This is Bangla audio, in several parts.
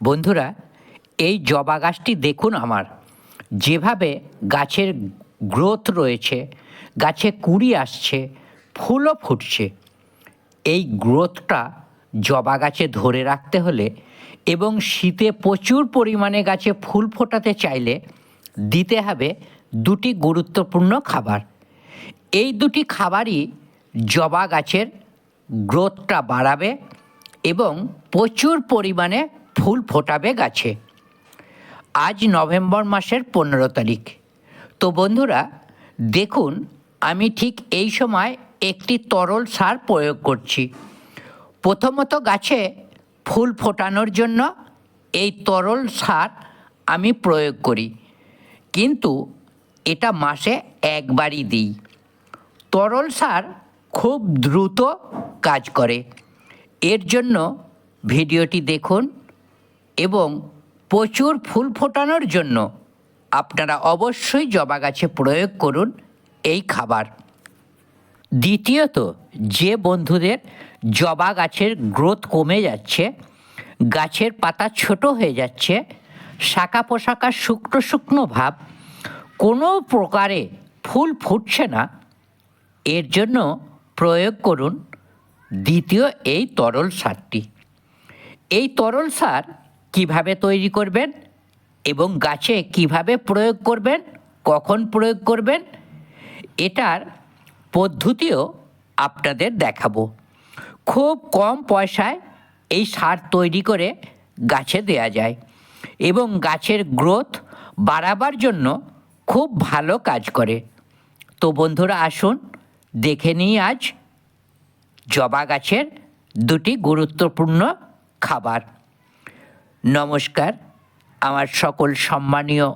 বন্ধুরা, এই জবা গাছটি দেখুন আমার, যেভাবে গাছের গ্রোথ রয়েছে, গাছে কুঁড়ি আসছে, ফুলও ফুটছে। এই গ্রোথটা জবা গাছে ধরে রাখতে হলে এবং শীতে প্রচুর পরিমাণে গাছে ফুল ফোটাতে চাইলে দিতে হবে দুটি গুরুত্বপূর্ণ খাবার। এই দুটি খাবারই জবা গাছের গ্রোথটা বাড়াবে এবং প্রচুর পরিমাণে ফুল ফোটাবে গাছে। আজ নভেম্বর মাসের 15 তারিখ। তো বন্ধুরা দেখুন, আমি ঠিক এই সময় একটি তরল সার প্রয়োগ করছি। প্রথমত গাছে ফুল ফোটানোর জন্য এই তরল সার আমি প্রয়োগ করি, কিন্তু এটা মাসে একবারই দিই। তরল সার খুব দ্রুত কাজ করে। এর জন্য ভিডিওটি দেখুন এবং প্রচুর ফুল ফোটানোর জন্য আপনারা অবশ্যই জবা গাছে প্রয়োগ করুন এই খাবার। দ্বিতীয়ত, যে বন্ধুদের জবা গাছের গ্রোথ কমে যাচ্ছে, গাছের পাতা ছোট হয়ে যাচ্ছে, শাখা পোশাকা শুকনো শুকনো ভাব, কোনো প্রকারে ফুল ফুটছে না, এর জন্য প্রয়োগ করুন দ্বিতীয় এই তরল সারটি। এই তরল সার কিভাবে তৈরি করবেন এবং গাছে কিভাবে প্রয়োগ করবেন, কখন প্রয়োগ করবেন, এটার পদ্ধতিও আপনাদের দেখাবো। খুব কম পয়সায় এই সার তৈরি করে গাছে দেয়া যায় এবং গাছের গ্রোথ বাড়াবার জন্য খুব ভালো কাজ করে। তো বন্ধুরা আসুন দেখে নিই আজ জবা গাছের দুটি গুরুত্বপূর্ণ খাবার। নমস্কার আমার সকল সম্মানীয়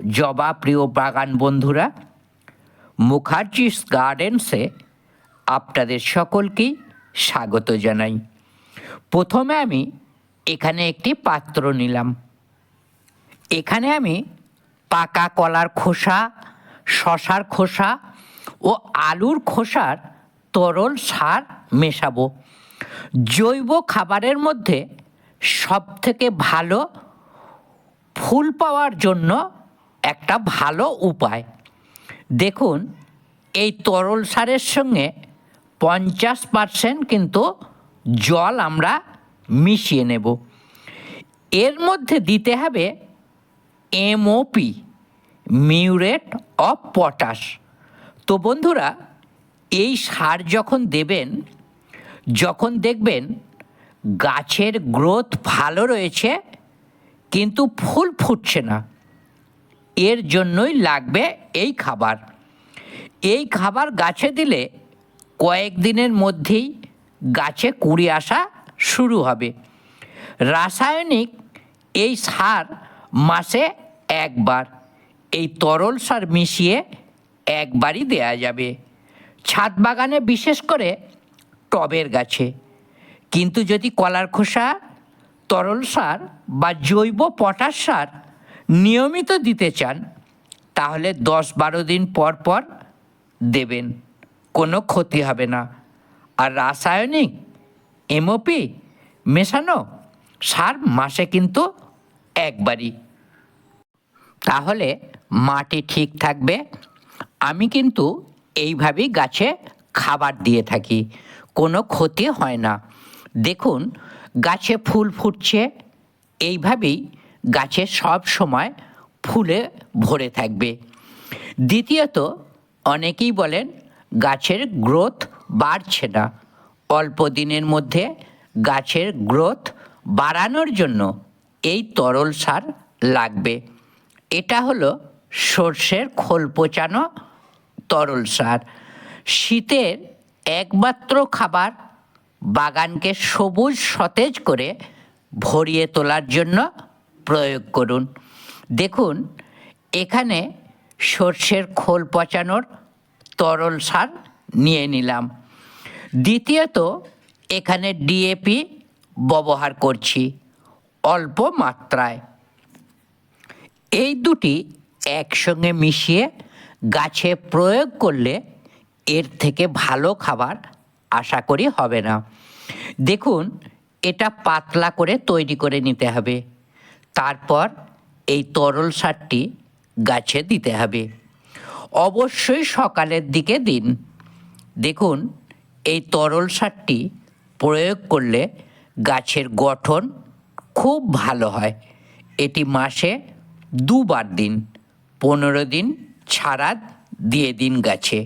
জবা প্রিয় বাগান বন্ধুরা, মুখার্জিস গার্ডেন্সে আপনাদের সকলকেই স্বাগত জানাই। প্রথমে আমি এখানে একটি পাত্র নিলাম। এখানে আমি পাকা কলার খোসা, শশার খোসা ও আলুর খোসার তরল সার মেশাবো। জৈব খাবারের মধ্যে সবথেকে ভালো ফুল পাওয়ার জন্য একটা ভালো উপায়। দেখুন, এই তরল সারের সঙ্গে 50% কিন্তু জল আমরা মিশিয়ে নেব। এর মধ্যে দিতে হবে এমওপি, মিউরেট অফ পটাশ। তো বন্ধুরা, এই সার যখন দেবেন, যখন দেখবেন গাছের গ্রোথ ভালো রয়েছে কিন্তু ফুল ফুটছে না, এর জন্যই লাগবে এই খাবার। এই খাবার গাছে দিলে কয়েকদিনের মধ্যেই গাছে কুঁড়ি আসা শুরু হবে। রাসায়নিক এই সার মাসে একবার, এই তরল সার মিশিয়ে একবারই দেয়া যাবে ছাদ বাগানে, বিশেষ করে টবের গাছে। কিন্তু যদি কলার খোসা, তরল সার বা জৈব পটাশ সার নিয়মিত দিতে চান, তাহলে 10-12 দিন পর পর দেবেন, কোনো ক্ষতি হবে না। আর রাসায়নিক এমওপি মেশানো সার মাসে কিন্তু একবারই। তাহলে মাটি ঠিক থাকবে। আমি কিন্তু এইভাবেই গাছে খাবার দিয়ে থাকি, কোনো ক্ষতি হয় না। দেখুন গাছে ফুল ফুটছে, এইভাবেই গাছে সব সময় ফুলে ভরে থাকবে। দ্বিতীয়ত, অনেকেই বলেন গাছের গ্রোথ বাড়ছে না। অল্প দিনের মধ্যে গাছের গ্রোথ বাড়ানোর জন্য এই তরল সার লাগবে। এটা হলো সর্ষের খোল পচানো তরল সার। শীতের একমাত্র খাবার বাগানকে সবুজ সতেজ করে ভরিয়ে তোলার জন্য প্রয়োগ করুন। দেখুন এখানে সর্ষের খোল পচানোর তরল সার নিয়ে নিলাম। দ্বিতীয়ত, এখানে ডিএপি ব্যবহার করছি অল্প মাত্রায়। এই দুটি একসঙ্গে মিশিয়ে গাছে প্রয়োগ করলে এর থেকে ভালো খাবার আশা করি হবে না। দেখুন এটা পাতলা করে তৈরি করে নিতে হবে। তারপর এই তরল সারটি গাছে দিতে হবে। অবশ্যই সকালের দিকে দিন। দেখুন, এই তরল সারটি প্রয়োগ করলে গাছের গঠন খুব ভালো হয়। এটি মাসে 2 বার দিন, 15 দিন ছাড়া দিয়ে দিন গাছে।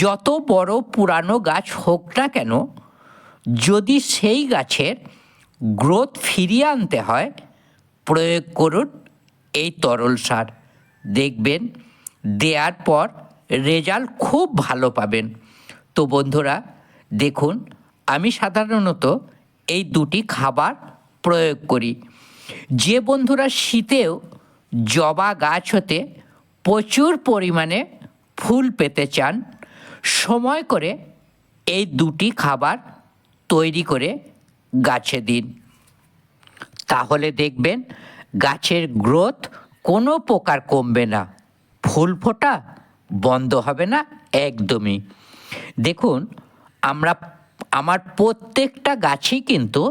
যত বড় পুরানো গাছ হোক না কেন, যদি সেই গাছের গ্রোথ ফিরিয়ে আনতে হয়, প্রয়োগ করুন এই তরল সার। দেখবেন দেওয়ার পর রেজাল্ট খুব ভালো পাবেন। তো বন্ধুরা, দেখুন, আমি সাধারণত এই 2টি খাবার প্রয়োগ করি। যে বন্ধুরা শীতেও জবা গাছ হতে প্রচুর পরিমাণে ফুল পেতে চান, সময় করে এই 2টি খাবার তৈরি করে গাছে দিন। তাহলে দেখবেন গাছের গ্রোথ কোনো প্রকার কমবে না, ফুল ফোটা বন্ধ হবে না একদমই। দেখুন, আমার প্রত্যেকটা গাছেই কিন্তু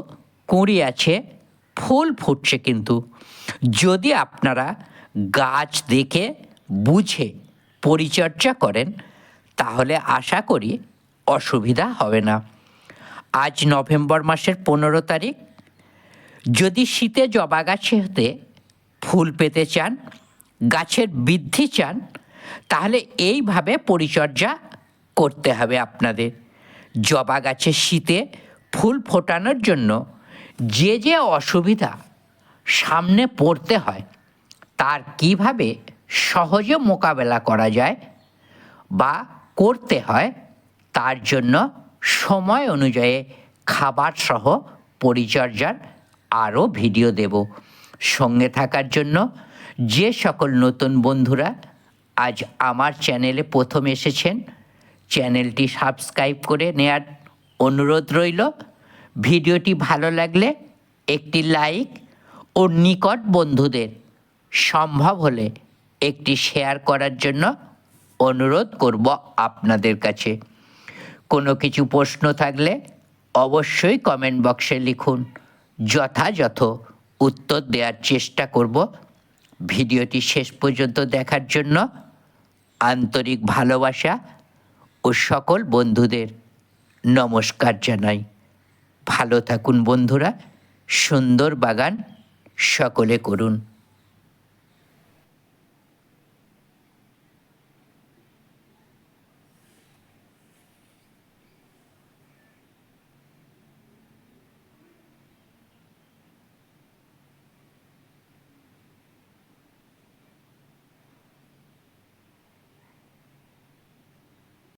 কুঁড়ি আছে, ফুল ফুটছে। কিন্তু যদি আপনারা গাছ দেখে বুঝে পরিচর্যা করেন, তাহলে আশা করি অসুবিধা হবে না। আজ নভেম্বর মাসের 15 তারিখ। যদি শীতে জবা গাছে হতে ফুল পেতে চান, গাছের বৃদ্ধি চান, তাহলে এইভাবে পরিচর্যা করতে হবে আপনাদের। জবা গাছের শীতে ফুল ফোটানোর জন্য যে যে অসুবিধা সামনে পড়তে হয়, তার কিভাবে সহজে মোকাবেলা করা যায় বা করতে হয়, তার জন্য সময় অনুযায়ী খাবার সহ পরিচর্যার আরও ভিডিও দেব। সঙ্গে থাকার জন্য যে সকল নতুন বন্ধুরা আজ আমার চ্যানেলে প্রথম এসেছেন, চ্যানেলটি সাবস্ক্রাইব করে নেয়ার অনুরোধ রইল। ভিডিওটি ভালো লাগলে একটি লাইক ও নিকট বন্ধুদের সম্ভব হলে একটি শেয়ার করার জন্য অনুরোধ করব আপনাদের কাছে। কোনো কিছু প্রশ্ন থাকলে অবশ্যই কমেন্ট বক্সে লিখুন, যথাযথ উত্তর দেওয়ার চেষ্টা করব। ভিডিওটি শেষ পর্যন্ত দেখার জন্য আন্তরিক ভালোবাসা ও সকল বন্ধুদের নমস্কার জানাই। ভালো থাকুন বন্ধুরা, সুন্দর বাগান সকলে করুন।